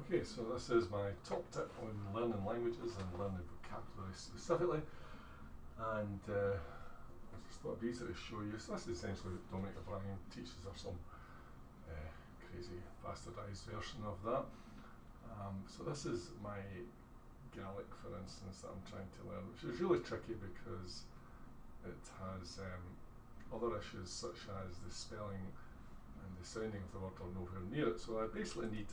Okay, so this is my top tip on learning languages and learning vocabulary specifically, and I just thought it'd be easy to show you. So this is essentially what Dominic O'Brien teaches us, some crazy bastardised version of that. So this is my Gaelic, for instance, that I'm trying to learn, which is really tricky because it has other issues such as the spelling and the sounding of the word are nowhere near it. So I basically need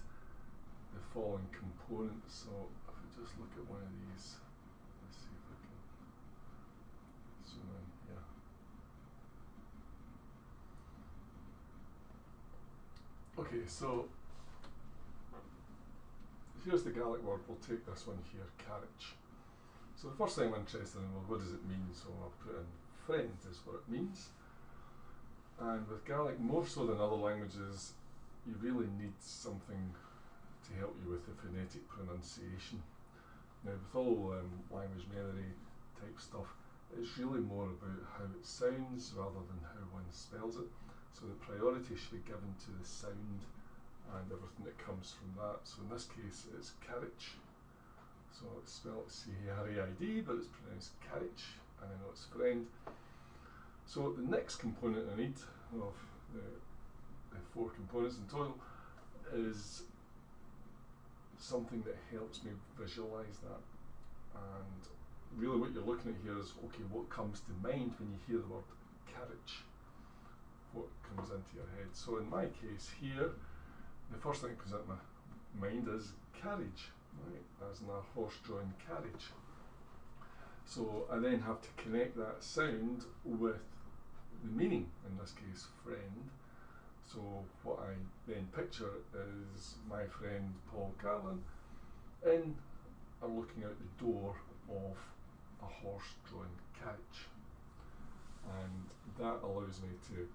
the following components. So if we just look at one of these, let's see if I can zoom in here. Okay, so here's the Gaelic word. We'll take this one here, carriage. So the first thing I'm interested in, well, what does it mean? So I'll put in friend is what it means. And with Gaelic, more so than other languages, you really need something to help you with the phonetic pronunciation. Now, with all language memory type stuff, it's really more about how it sounds rather than how one spells it. So the priority should be given to the sound and everything that comes from that. So in this case, it's carriage. So it's spelled C-A-R-A-I-D, but it's pronounced carriage, and I know it's friend. So the next component I need of the 4 components in total is something that helps me visualize that. And really what you're looking at here is, okay, what comes to mind when you hear the word carriage? What comes into your head? So in my case here, the first thing that comes into my mind is carriage, right? As in a horse-drawn carriage. So I then have to connect that sound with the meaning, in this case, friend. So what I then picture is my friend Paul Carlin in or looking out the door of a horse-drawn carriage. And that allows me to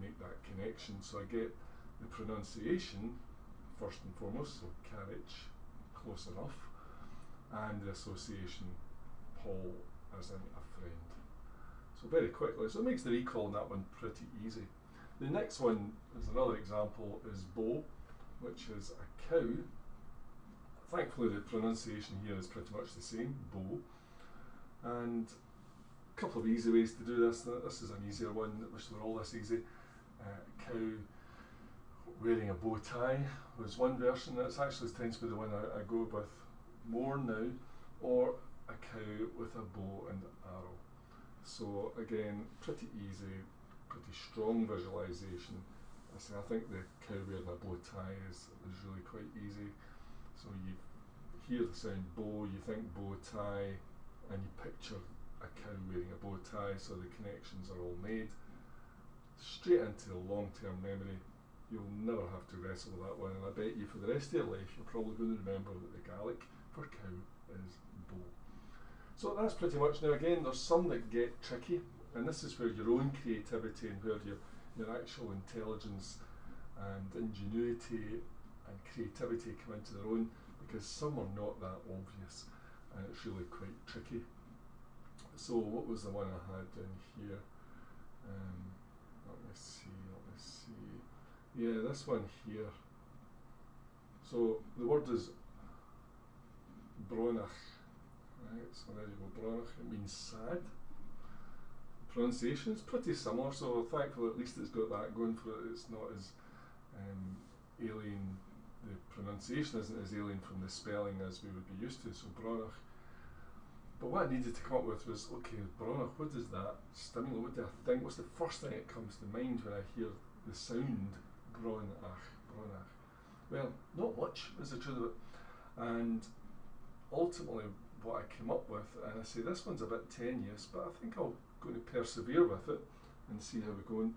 make that connection. So I get the pronunciation first and foremost, so carriage, close enough, and the association, Paul, as in a friend. So very quickly, so it makes the recall on that one pretty easy. The next one is another example, is bow, which is a cow. Thankfully the pronunciation here is pretty much the same, bow. And a couple of easy ways to do this. This is an easier one, I wish they were all this easy. Cow wearing a bow tie was one version. That's actually tends to be the one I go with more now, or a cow with a bow and arrow. So again, pretty easy, pretty strong visualization. I think the cow wearing a bow tie is really quite easy. So you hear the sound bow, you think bow tie, and you picture a cow wearing a bow tie, so the connections are all made. Straight into the long-term memory. You'll never have to wrestle with that one, and I bet you for the rest of your life you're probably going to remember that the Gaelic for cow is bow. So that's pretty much. Now again, there's some that get tricky, and this is where your own creativity and where your actual intelligence and ingenuity and creativity come into their own, because some are not that obvious and it's really quite tricky. So what was the one I had down here? Let me see. Yeah, this one here. So the word is bronach. Right, so there you go, bronach, it means sad. Pronunciation is pretty similar, so thankfully at least it's got that going for it. It's not as alien, the pronunciation isn't as alien from the spelling as we would be used to, so bronach. But what I needed to come up with was, okay, bronach, what does that stimulate? What do I think? What's the first thing that comes to mind when I hear the sound bronach? Well, not much is the truth of it. And ultimately what I came up with, and I say this one's a bit tenuous, but I think I'm going to persevere with it and see how we're going.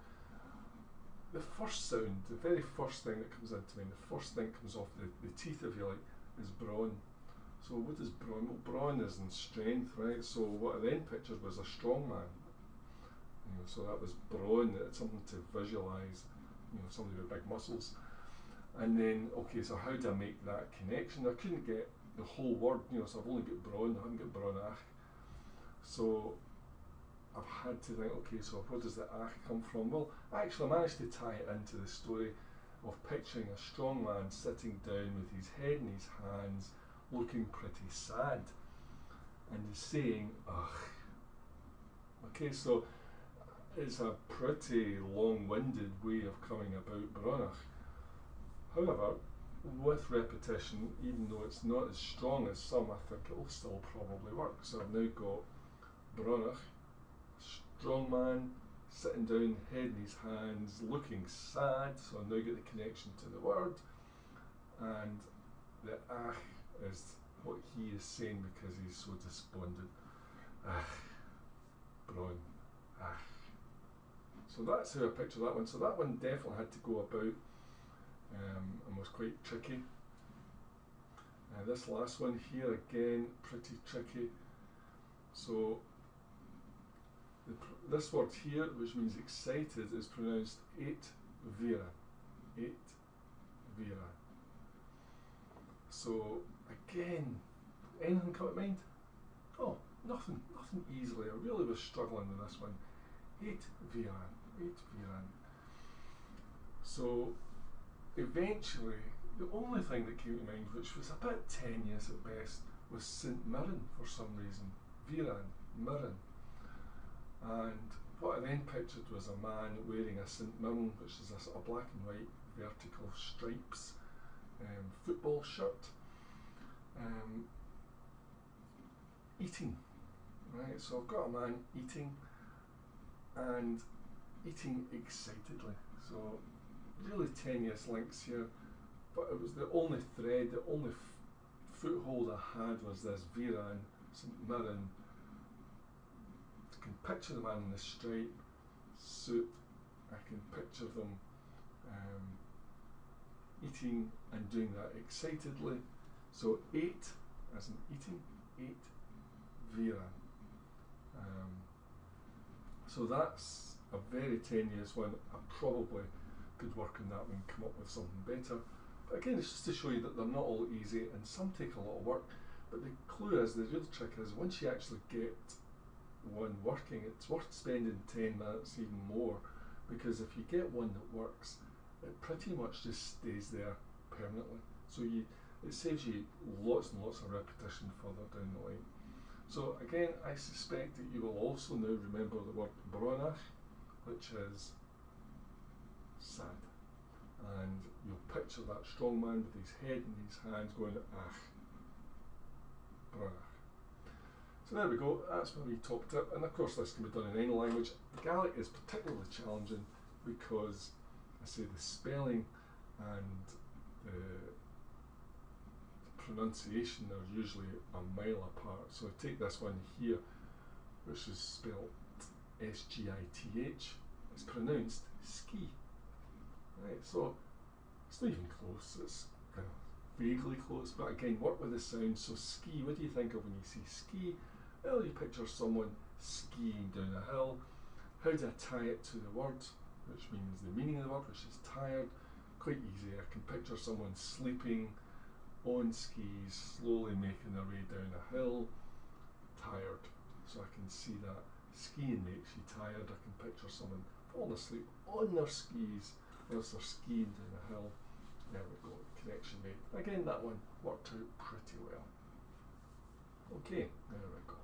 The first sound, the very first thing that comes into me, the first thing that comes off the teeth, if you like, is brawn. So what is brawn? Well, brawn is in strength, right? So what I then pictured was a strong man. So that was brawn, it's something to visualise, somebody with big muscles. And then, okay, so how do I make that connection? I couldn't get the whole word, so I've only got brawn, I haven't got bronach. So I've had to think, okay, so where does the ach come from? Well, I actually managed to tie it into the story, of picturing a strong man sitting down with his head in his hands, looking pretty sad, and is saying, ugh. Okay, so it's a pretty long-winded way of coming about Brunach. However, with repetition, even though it's not as strong as some, I think it will still probably work. So I've now got Brunach, strong man, sitting down, head in his hands, looking sad. So I now get the connection to the word, and the ach is what he is saying because he's so despondent. Ach, Brun, ach. So that's how I picture that one. So that one definitely had to go about and was quite tricky. This last one here, again, pretty tricky. So this word here, which means excited, is pronounced eight vera. Eight vera. So again, anything come to mind? Oh, nothing easily. I really was struggling with this one. Eight vera. So eventually, the only thing that came to mind, which was a bit tenuous at best, was St Mirren for some reason. Viran, Mirren. And what I then pictured was a man wearing a St Mirren, which is a sort of black and white vertical stripes football shirt, eating. Right, so I've got a man eating, and eating excitedly. So really tenuous links here, but it was the only thread, the only foothold I had was this Viran, St Mirren. I can picture the man in the stripe suit, I can picture them eating and doing that excitedly. So eight, as in eating, eight Viran. So that's a very tenuous one. I probably could work on that one, come up with something better. But again, it's just to show you that they're not all easy and some take a lot of work. But the clue is, the real trick is, once you actually get one working, it's worth spending 10 minutes, even more, because if you get one that works, it pretty much just stays there permanently. So it saves you lots and lots of repetition further down the line. So again, I suspect that you will also now remember the word Bronach, which is sad. And you'll picture that strong man with his head in his hands going, ach, Bronach. So there we go, that's my wee top tip. And of course this can be done in any language. Gaelic is particularly challenging because, I say, the spelling and the pronunciation are usually a mile apart. So take this one here, which is spelled S-G-I-T-H. It's pronounced ski. Right, so it's not even close, it's kind of vaguely close, but again, work with the sound. So ski, what do you think of when you see ski? Well, you picture someone skiing down a hill. How do I tie it to the word, which means the meaning of the word, which is tired? Quite easy. I can picture someone sleeping on skis, slowly making their way down a hill, tired. So I can see that skiing makes you tired. I can picture someone falling asleep on their skis whilst they're skiing down a hill. There we go, connection made. Again, that one worked out pretty well. Okay, there we go.